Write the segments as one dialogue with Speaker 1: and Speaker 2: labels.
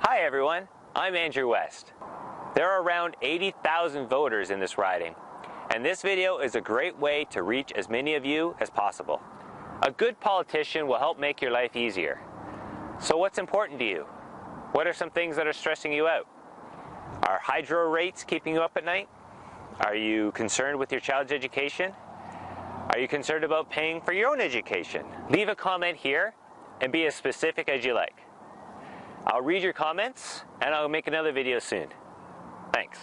Speaker 1: Hi everyone, I'm Andrew West. There are around 80,000 voters in this riding, and this video is a great way to reach as many of you as possible. A good politician will help make your life easier. So what's important to you? What are some things that are stressing you out? Are hydro rates keeping you up at night? Are you concerned with your child's education? Are you concerned about paying for your own education? Leave a comment here and be as specific as you like. I'll read your comments and I'll make another video soon. Thanks.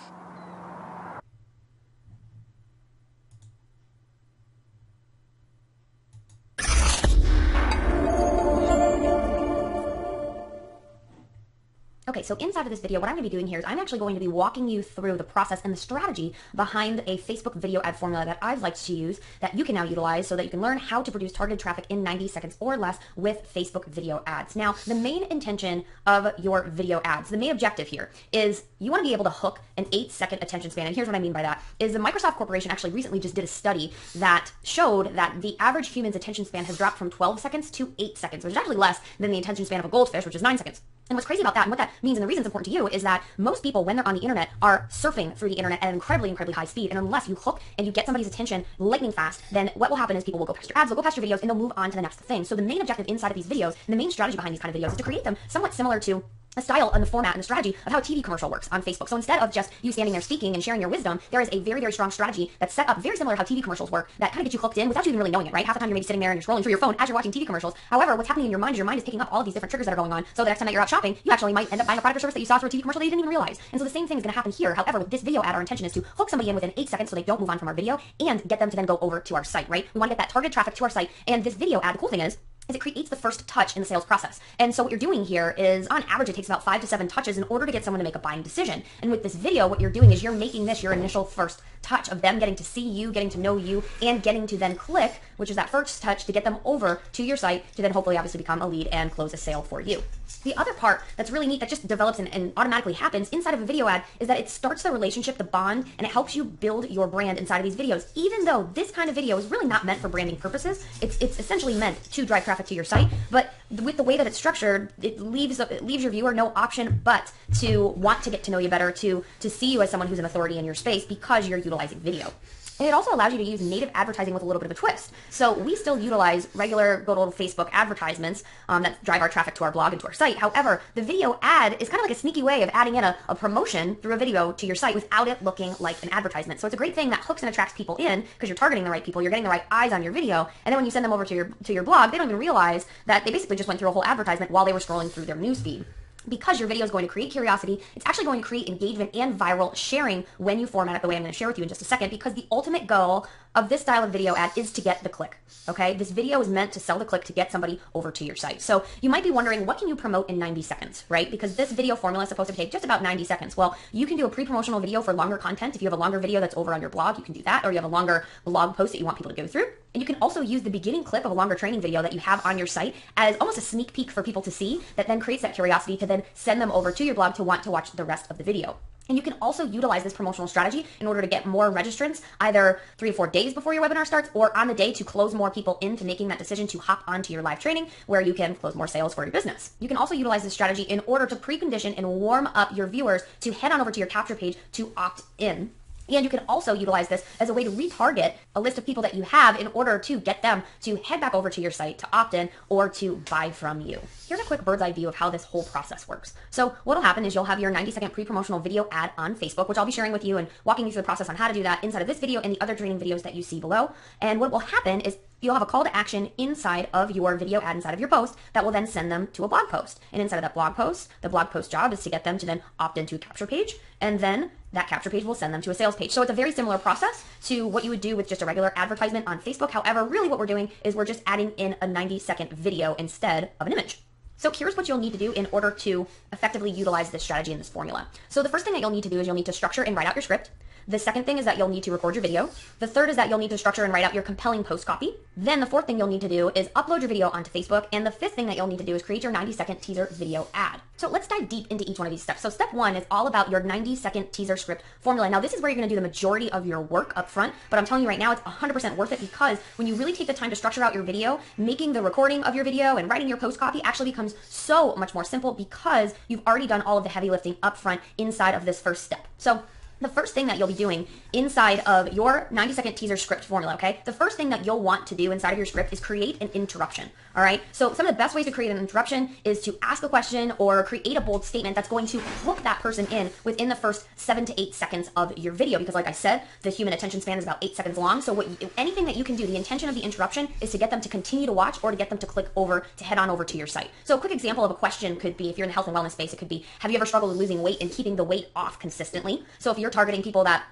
Speaker 2: Okay, so inside of this video, what I'm going to be doing here is I'm actually going to be walking you through the process and the strategy behind a Facebook video ad formula that I've liked to use that you can now utilize so that you can learn how to produce targeted traffic in 90 seconds or less with Facebook video ads. Now, the main intention of your video ads, the main objective here is you want to be able to hook an 8-second attention span. And here's what I mean by that is the Microsoft Corporation actually recently just did a study that showed that the average human's attention span has dropped from 12 seconds to 8 seconds, which is actually less than the attention span of a goldfish, which is 9 seconds. And what's crazy about that and what that means and the reason it's important to you is that most people, when they're on the internet, are surfing through the internet at an incredibly high speed. And unless you hook and you get somebody's attention lightning fast, then what will happen is people will go past your ads, they'll go past your videos, and they'll move on to the next thing. So the main objective inside of these videos and the main strategy behind these kind of videos is to create them somewhat similar to a style and the format and the strategy of how a TV commercial works on Facebook. So instead of just you standing there speaking and sharing your wisdom, there is a very strong strategy that's set up very similar to how TV commercials work that kind of gets you hooked in without you even really knowing it, right? Half the time you're maybe sitting there and you're scrolling through your phone as you're watching TV commercials. However, what's happening in your mind is picking up all of these different triggers that are going on. So the next time that you're out shopping, you actually might end up buying a product or service that you saw through a TV commercial that you didn't even realize. And so the same thing is going to happen here. However, with this video ad, our intention is to hook somebody in within 8 seconds so they don't move on from our video and get them to then go over to our site, right? We want to get that targeted traffic to our site. And this video ad, the cool thing is it creates the first touch in the sales process. And so what you're doing here is, on average, it takes about 5 to 7 touches in order to get someone to make a buying decision. And with this video, what you're doing is you're making this your initial first touch of them getting to see you, getting to know you, and getting to then click, which is that first touch, to get them over to your site to then hopefully obviously become a lead and close a sale for you. The other part that's really neat that just develops and automatically happens inside of a video ad is that it starts the relationship, the bond, and it helps you build your brand inside of these videos. Even though this kind of video is really not meant for branding purposes, it's essentially meant to drive traffic to your site, but with the way that it's structured, it leaves your viewer no option but to want to get to know you better, to see you as someone who's an authority in your space because you're utilizing video. And it also allows you to use native advertising with a little bit of a twist. So we still utilize regular good old Facebook advertisements that drive our traffic to our blog and to our site. However, the video ad is kind of like a sneaky way of adding in a promotion through a video to your site without it looking like an advertisement. So it's a great thing that hooks and attracts people in because you're targeting the right people, you're getting the right eyes on your video, and then when you send them over to your blog, they don't even realize that they basically just went through a whole advertisement while they were scrolling through their newsfeed. Because your video is going to create curiosity, it's actually going to create engagement and viral sharing when you format it the way I'm going to share with you in just a second, because the ultimate goal of this style of video ad is to get the click, okay? This video is meant to sell the click to get somebody over to your site. So you might be wondering, what can you promote in 90 seconds, right? Because this video formula is supposed to take just about 90 seconds. Well, you can do a pre-promotional video for longer content. If you have a longer video that's over on your blog, you can do that, or you have a longer blog post that you want people to go through. And you can also use the beginning clip of a longer training video that you have on your site as almost a sneak peek for people to see that then creates that curiosity to then send them over to your blog to want to watch the rest of the video. And you can also utilize this promotional strategy in order to get more registrants either 3 or 4 days before your webinar starts or on the day to close more people into making that decision to hop onto your live training where you can close more sales for your business. You can also utilize this strategy in order to precondition and warm up your viewers to head on over to your capture page to opt in. And you can also utilize this as a way to retarget a list of people that you have in order to get them to head back over to your site to opt in or to buy from you. Here's a quick bird's eye view of how this whole process works. So what'll happen is you'll have your 90-second pre-promotional video ad on Facebook, which I'll be sharing with you and walking you through the process on how to do that inside of this video and the other training videos that you see below. And what will happen is you'll have a call to action inside of your video ad, inside of your post, that will then send them to a blog post. And inside of that blog post, the blog post job is to get them to then opt into a capture page, and then that capture page will send them to a sales page. So it's a very similar process to what you would do with just a regular advertisement on Facebook. However, really what we're doing is we're just adding in a 90-second video instead of an image. So here's what you'll need to do in order to effectively utilize this strategy and this formula. So the first thing that you'll need to do is you'll need to structure and write out your script. The second thing is that you'll need to record your video. The third is that you'll need to structure and write out your compelling post copy. Then the fourth thing you'll need to do is upload your video onto Facebook. And the fifth thing that you'll need to do is create your 90-second teaser video ad. So let's dive deep into each one of these steps. So step one is all about your 90-second teaser script formula. Now this is where you're going to do the majority of your work up front, but I'm telling you right now it's 100% worth it, because when you really take the time to structure out your video, making the recording of your video and writing your post copy actually becomes so much more simple, because you've already done all of the heavy lifting up front inside of this first step. So the first thing that you'll be doing inside of your 90-second teaser script formula, okay? The first thing that you'll want to do inside of your script is create an interruption, all right? So some of the best ways to create an interruption is to ask a question or create a bold statement that's going to hook that person in within the first 7 to 8 seconds of your video, because like I said, the human attention span is about 8 seconds long. So anything that you can do, the intention of the interruption is to get them to continue to watch or to get them to click over, to head on over to your site. So a quick example of a question could be, if you're in the health and wellness space, it could be, have you ever struggled with losing weight and keeping the weight off consistently? So if you're targeting people that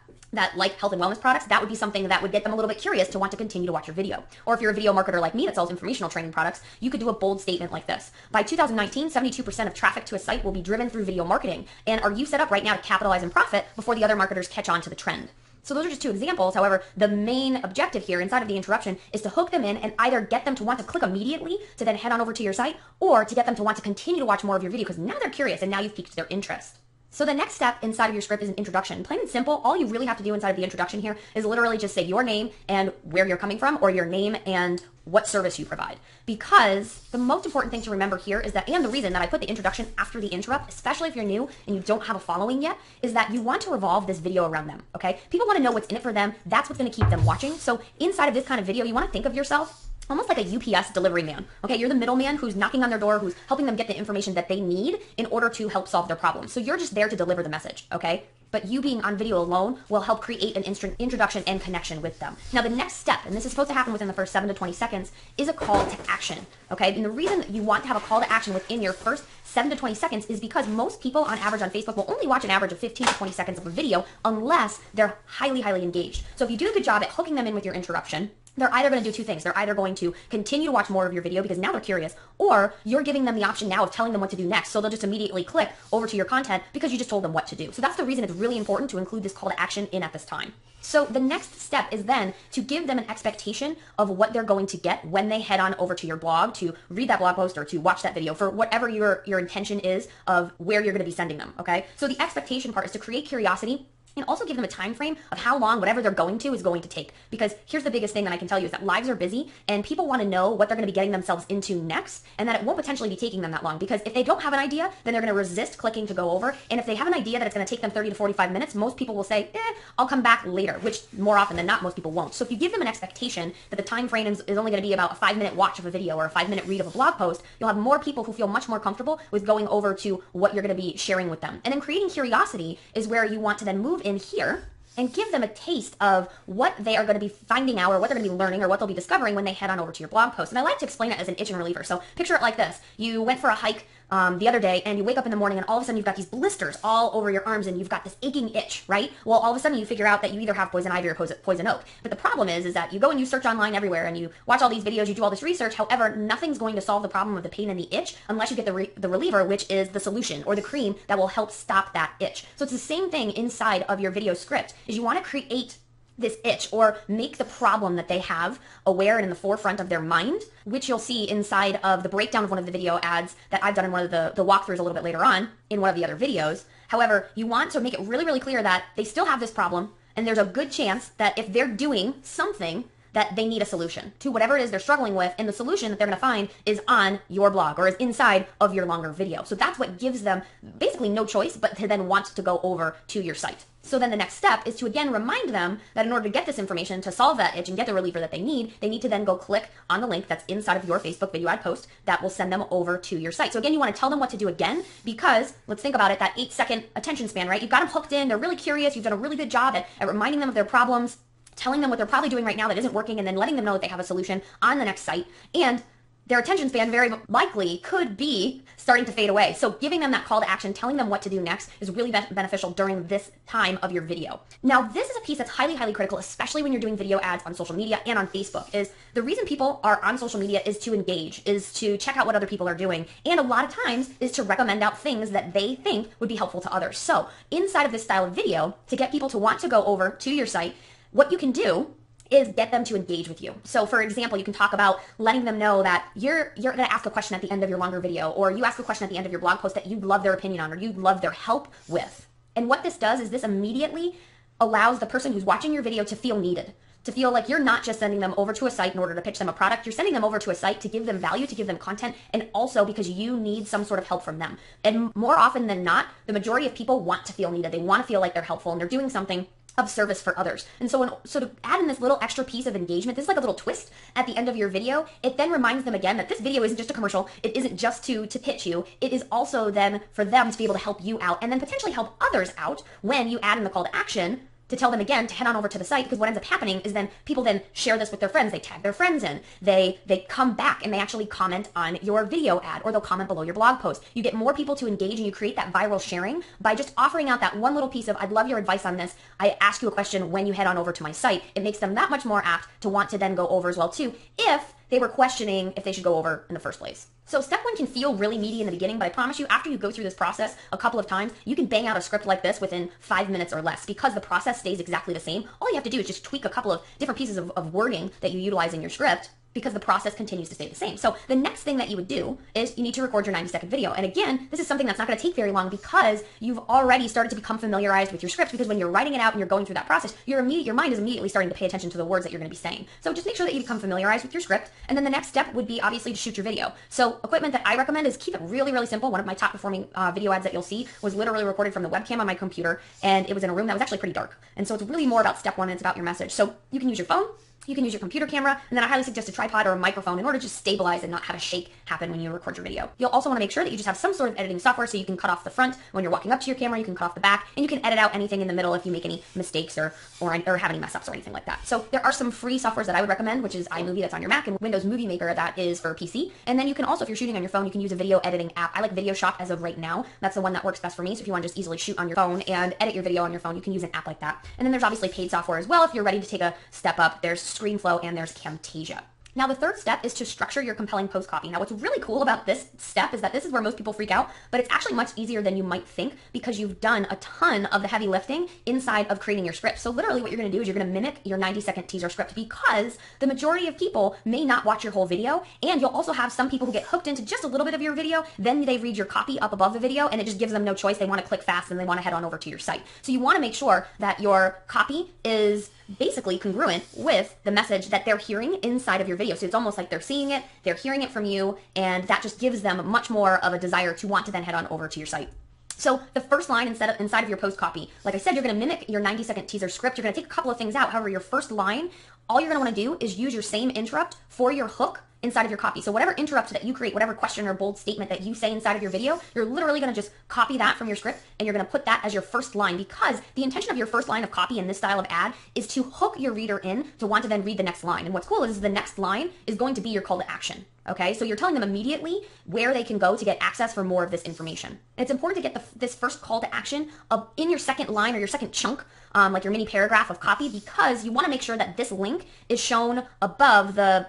Speaker 2: like health and wellness products, that would be something that would get them a little bit curious to want to continue to watch your video. Or if you're a video marketer like me that sells informational training products, you could do a bold statement like this. By 2019, 72% of traffic to a site will be driven through video marketing. And are you set up right now to capitalize and profit before the other marketers catch on to the trend? So those are just two examples. However, the main objective here inside of the interruption is to hook them in and either get them to want to click immediately to then head on over to your site, or to get them to want to continue to watch more of your video, because now they're curious and now you've piqued their interest. So the next step inside of your script is an introduction. Plain and simple, all you really have to do inside of the introduction here is literally just say your name and where you're coming from, or your name and what service you provide. Because the most important thing to remember here is that, and the reason that I put the introduction after the interrupt, especially if you're new and you don't have a following yet, is that you want to revolve this video around them, okay? People want to know what's in it for them. That's what's going to keep them watching. So inside of this kind of video, you want to think of yourself almost like a UPS delivery man, okay? You're the middleman who's knocking on their door, who's helping them get the information that they need in order to help solve their problem. So you're just there to deliver the message, okay? But you being on video alone will help create an introduction and connection with them. Now the next step, and this is supposed to happen within the first 7 to 20 seconds, is a call to action, okay? And the reason that you want to have a call to action within your first 7 to 20 seconds is because most people on average on Facebook will only watch an average of 15 to 20 seconds of a video unless they're highly, highly engaged. So if you do a good job at hooking them in with your interruption, they're either going to do two things. They're either going to continue to watch more of your video because now they're curious, or you're giving them the option now of telling them what to do next. So they'll just immediately click over to your content because you just told them what to do. So that's the reason it's really important to include this call to action in at this time. So the next step is then to give them an expectation of what they're going to get when they head on over to your blog to read that blog post or to watch that video, for whatever your intention is of where you're going to be sending them, okay? So the expectation part is to create curiosity and also give them a time frame of how long whatever they're going to is going to take. Because here's the biggest thing that I can tell you is that lives are busy and people want to know what they're going to be getting themselves into next, and that it won't potentially be taking them that long. Because if they don't have an idea, then they're going to resist clicking to go over. And if they have an idea that it's going to take them 30 to 45 minutes, most people will say, I'll come back later, which more often than not, most people won't. So if you give them an expectation that the time frame is only going to be about a 5-minute watch of a video or a 5-minute read of a blog post, you'll have more people who feel much more comfortable with going over to what you're going to be sharing with them. And then creating curiosity is where you want to then move in here and give them a taste of what they are going to be finding out or what they're going to be learning or what they'll be discovering when they head on over to your blog post. And I like to explain it as an itch and reliever. So picture it like this. You went for a hike the other day and you wake up in the morning and all of a sudden you've got these blisters all over your arms and you've got this aching itch, right? Well, all of a sudden you figure out that you either have poison ivy or poison oak. But the problem is that you go and you search online everywhere and you watch all these videos, you do all this research. However, nothing's going to solve the problem of the pain and the itch unless you get the reliever, which is the solution or the cream that will help stop that itch. So it's the same thing inside of your video script, is you want to create this itch or make the problem that they have aware and in the forefront of their mind, which you'll see inside of the breakdown of one of the video ads that I've done in one of the walkthroughs a little bit later on in one of the other videos. However, you want to make it really, really clear that they still have this problem and there's a good chance that if they're doing something that they need a solution to whatever it is they're struggling with, and the solution that they're going to find is on your blog or is inside of your longer video. So that's what gives them basically no choice but to then want to go over to your site. So then the next step is to again remind them that in order to get this information, to solve that itch and get the reliever that they need to then go click on the link that's inside of your Facebook video ad post that will send them over to your site. So again, you want to tell them what to do again, because let's think about it, that 8-second attention span, right? You've got them hooked in, they're really curious, you've done a really good job at reminding them of their problems, telling them what they're probably doing right now that isn't working, and then letting them know that they have a solution on the next site. And their attention span very likely could be starting to fade away. So giving them that call to action, telling them what to do next is really beneficial during this time of your video. Now, this is a piece that's highly, highly critical, especially when you're doing video ads on social media and on Facebook, is the reason people are on social media is to engage, is to check out what other people are doing, and a lot of times is to recommend out things that they think would be helpful to others. So inside of this style of video, to get people to want to go over to your site, what you can do is get them to engage with you. So for example, you can talk about letting them know that you're going to ask a question at the end of your longer video, or you ask a question at the end of your blog post that you'd love their opinion on, or you'd love their help with. And what this does is this immediately allows the person who's watching your video to feel needed, to feel like you're not just sending them over to a site in order to pitch them a product, you're sending them over to a site to give them value, to give them content, and also because you need some sort of help from them. And more often than not, the majority of people want to feel needed. They want to feel like they're helpful and they're doing something of service for others. And so to add in this little extra piece of engagement, this is like a little twist at the end of your video. It then reminds them again that this video isn't just a commercial. It isn't just to pitch you. It is also then for them to be able to help you out and then potentially help others out when you add in the call to action to tell them again to head on over to the site, because what ends up happening is then people then share this with their friends. They tag their friends in. They come back and they actually comment on your video ad, or they'll comment below your blog post. You get more people to engage and you create that viral sharing by just offering out that one little piece of, I'd love your advice on this. I ask you a question when you head on over to my site. It makes them that much more apt to want to then go over as well too, if they were questioning if they should go over in the first place. So step one can feel really meaty in the beginning, but I promise you, after you go through this process a couple of times, you can bang out a script like this within 5 minutes or less, because the process stays exactly the same. All you have to do is just tweak a couple of different pieces of wording that you utilize in your script, because the process continues to stay the same. So the next thing that you would do is you need to record your 90-second video. And again, this is something that's not going to take very long, because you've already started to become familiarized with your script, because when you're writing it out and you're going through that process, your mind is immediately starting to pay attention to the words that you're going to be saying. So just make sure that you become familiarized with your script. And then the next step would be obviously to shoot your video. So equipment that I recommend is keep it really, really simple. One of my top performing video ads that you'll see was literally recorded from the webcam on my computer, and it was in a room that was actually pretty dark. And so it's really more about step one, and it's about your message. So you can use your phone, you can use your computer camera, and then I highly suggest a tripod or a microphone in order to just stabilize and not have a shake happen when you record your video. You'll also want to make sure that you just have some sort of editing software, so you can cut off the front when you're walking up to your camera, you can cut off the back, and you can edit out anything in the middle if you make any mistakes or have any mess ups or anything like that. So there are some free softwares that I would recommend, which is iMovie, that's on your Mac, and Windows Movie Maker, that is for PC. And then you can also, if you're shooting on your phone, you can use a video editing app. I like VideoShop as of right now. That's the one that works best for me. So if you want to just easily shoot on your phone and edit your video on your phone, you can use an app like that. And then there's obviously paid software as well. If you're ready to take a step up, there's ScreenFlow and there's Camtasia. Now, the third step is to structure your compelling post copy. Now, what's really cool about this step is that this is where most people freak out, but it's actually much easier than you might think, because you've done a ton of the heavy lifting inside of creating your script. So literally what you're going to do is you're going to mimic your 90-second teaser script, because the majority of people may not watch your whole video, and you'll also have some people who get hooked into just a little bit of your video, then they read your copy up above the video, and it just gives them no choice. They want to click fast and they want to head on over to your site. So you want to make sure that your copy is basically congruent with the message that they're hearing inside of your video. So it's almost like they're seeing it, they're hearing it from you, and that just gives them much more of a desire to want to then head on over to your site. So the first line inside of your post copy, like I said, you're going to mimic your 90-second teaser script. You're going to take a couple of things out. However, your first line, all you're going to want to do is use your same interrupt for your hook inside of your copy. So whatever interrupt that you create, whatever question or bold statement that you say inside of your video, you're literally going to just copy that from your script, and you're going to put that as your first line, because the intention of your first line of copy in this style of ad is to hook your reader in to want to then read the next line. And what's cool is the next line is going to be your call to action. Okay, so you're telling them immediately where they can go to get access for more of this information. And it's important to get this first call to action in your second line or your second chunk, like your mini paragraph of copy, because you want to make sure that this link is shown above the ...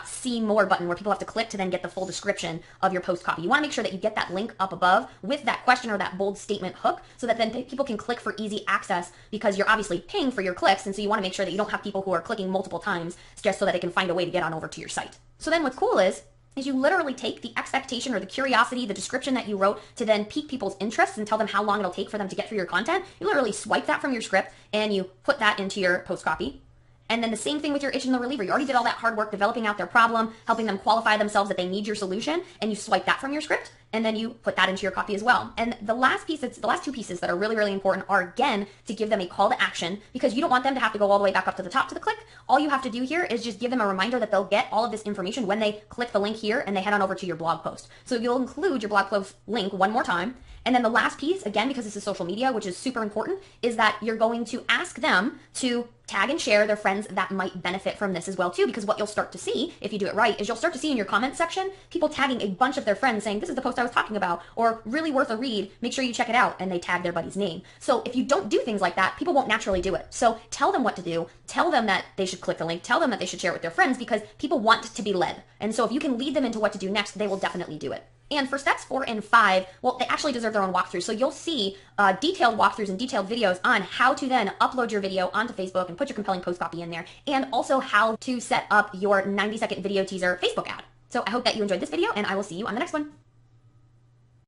Speaker 2: see more button, where people have to click to then get the full description of your post copy. You want to make sure that you get that link up above with that question or that bold statement hook, so that then people can click for easy access, because you're obviously paying for your clicks, and so you want to make sure that you don't have people who are clicking multiple times just so that they can find a way to get on over to your site. So then what's cool is you literally take the expectation or the curiosity, the description that you wrote to then pique people's interest and tell them how long it'll take for them to get through your content. You literally swipe that from your script and you put that into your post copy. And then the same thing with your itch and the reliever. You already did all that hard work developing out their problem, helping them qualify themselves that they need your solution, and you swipe that from your script, and then you put that into your copy as well. And the last two pieces that are really, really important are, again, to give them a call to action, because you don't want them to have to go all the way back up to the top to the click. All you have to do here is just give them a reminder that they'll get all of this information when they click the link here and they head on over to your blog post. So you'll include your blog post link one more time. And then the last piece, again, because this is social media, which is super important, is that you're going to ask them to tag and share their friends that might benefit from this as well too, because what you'll start to see, if you do it right, is you'll start to see in your comment section, people tagging a bunch of their friends saying, this is the post I was talking about, or really worth a read, make sure you check it out, and they tag their buddy's name. So if you don't do things like that, people won't naturally do it. So tell them what to do, tell them that they should click the link, tell them that they should share it with their friends, because people want to be led. And so if you can lead them into what to do next, they will definitely do it. And for steps 4 and 5, well, they actually deserve their own walkthroughs. So you'll see detailed walkthroughs and detailed videos on how to then upload your video onto Facebook and put your compelling post copy in there, and also how to set up your 90-second video teaser Facebook ad. So I hope that you enjoyed this video, and I will see you on the next one.